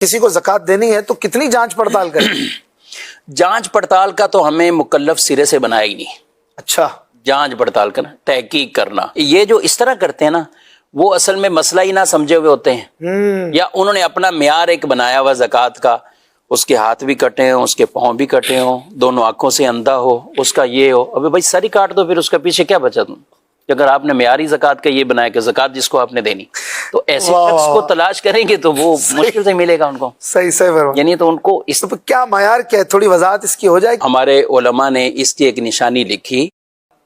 किसी को ज़कात देनी है तो कितनी जांच पड़ताल करें? जांच पड़ताल का तो हमें मुकल्लफ सिरे से बनाया ही नहीं। अच्छा, जांच पड़ताल करना, तहकीक करना, ये जो इस तरह करते हैं ना, वो असल में मसला ही ना समझे हुए होते हैं, या उन्होंने अपना म्यार एक बनाया हुआ ज़कात का, उसके हाथ भी कटे हों, उसके पाँव भी कटे हों, दोनों आंखों से अंधा हो, उसका ये हो। अबे भाई सर ही काट दो, फिर उसका पीछे क्या बचा तुम? अगर आपने म्यारी ज़कात का ये बनाया कि ज़कात जिसको आपने देनी, तो ऐसे शख्स को तलाश करेंगे तो वो मुश्किल से मिलेगा उनको। सही सही, यानी तो उनको इस तो क्या मायार क्या है, थोड़ी वजाहत इसकी हो जाएगी? हमारे उलमा ने इसकी एक निशानी लिखी।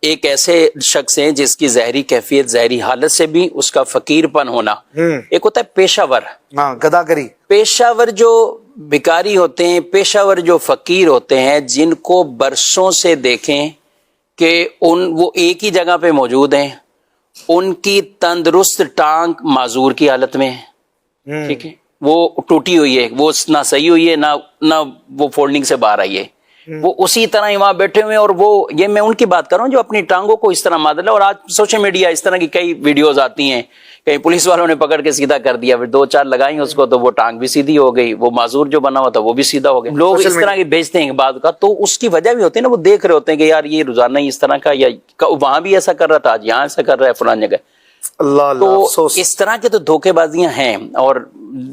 एक ऐसे शख्स हैं जिसकी जहरी कैफियत, जहरी हालत से भी उसका फकीरपन होना, एक होता है पेशावर, गदागरी। पेशावर जो भिकारी होते हैं, पेशावर जो फकीर होते हैं, जिनको बरसों से देखें कि वो एक ही जगह पे मौजूद हैं, उनकी तंदुरुस्त टांग माजूर की हालत में है, ठीक है, वो टूटी हुई है, वो ना सही हुई है, ना वो फोल्डिंग से बाहर आई है, वो उसी तरह ही वहां बैठे हुए हैं। और वो, ये मैं उनकी बात कर रहा हूँ जो अपनी टांगों को इस तरह मादला। और आज सोशल मीडिया इस तरह की कई वीडियोस आती हैं, कहीं पुलिस वालों ने पकड़ के सीधा कर दिया, फिर 2-4 लगाई उसको तो वो टांग भी सीधी हो गई, वो माजूर जो बना हुआ था वो भी सीधा हो गया। लोग इस तरह की भेजते हैं बाद का, तो उसकी वजह भी होती है ना, वो देख रहे होते हैं कि यार ये रोजाना ही इस तरह का, या वहां भी ऐसा कर रहा था, आज यहाँ ऐसा कर रहा है फलान जगह। तो इस तरह के तो धोखेबाजियां हैं, और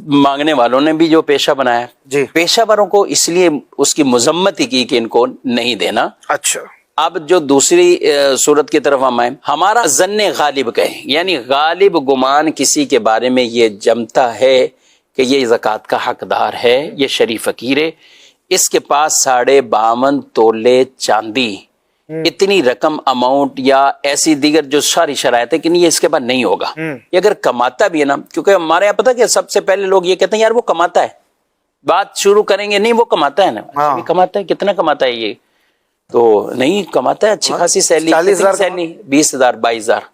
मांगने वालों ने भी जो पेशा बनाया जी, पेशावरों को इसलिए उसकी मजम्मत ही की कि इनको नहीं देना। अच्छा, अब जो दूसरी सूरत की तरफ हम आए, हमारा जन्ने गालिब कहे, यानी गालिब गुमान किसी के बारे में ये जमता है कि ये ज़कात का हकदार है, ये शरीफ फकीर है, इसके पास 52.5 तोले चांदी, इतनी रकम अमाउंट या ऐसी दीगर जो सारी शरायत है कि नहीं, ये इसके बाद नहीं होगा। ये अगर कमाता भी है ना, क्योंकि हमारे यहाँ पता क्या, सबसे पहले लोग ये कहते हैं यार वो कमाता है, बात शुरू करेंगे, नहीं वो कमाता है ना, कमाता है, कितना कमाता है ये, तो नहीं कमाता है, अच्छी खासी सैलरी, 20,000 22,000।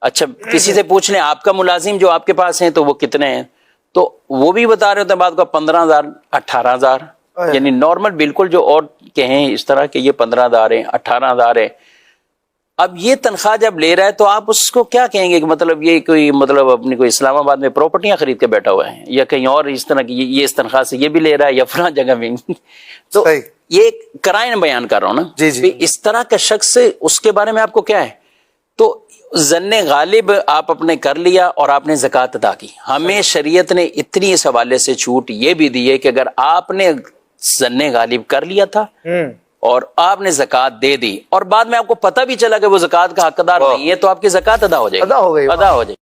अच्छा, किसी से पूछ लें आपका मुलाजिम जो आपके पास है तो वो कितने हैं, तो वो भी बता रहे होते हैं बात का 15,000 18,000, यानी नॉर्मल बिल्कुल जो और कहें इस तरह के, ये 15,000 है, 18,000 है। अब ये तनख्वाह जब ले रहा है तो आप उसको क्या कहेंगे कि मतलब ये कोई, मतलब अपनी कोई इस्लामाबाद में प्रॉपर्टियां खरीद के बैठा हुआ है, या कहीं और इस तरह की, ये इस तनख्वाह से ये भी ले रहा है, या फलां जगह भी तो ये कराइन बयान कर रहा हूं ना जी, जी। इस तरह का शख्स उसके बारे में आपको क्या है, तो जन्ने गालिब आप अपने कर लिया और आपने ज़कात अदा की। हमें शरीयत ने इतनी इस हवाले से छूट ये भी दी है कि अगर आपने जन्ने गालिब कर लिया था और आपने ज़कात दे दी और बाद में आपको पता भी चला कि वो ज़कात का हकदार नहीं है, तो आपकी ज़कात अदा हो जाएगी, अदा हो जाएगी।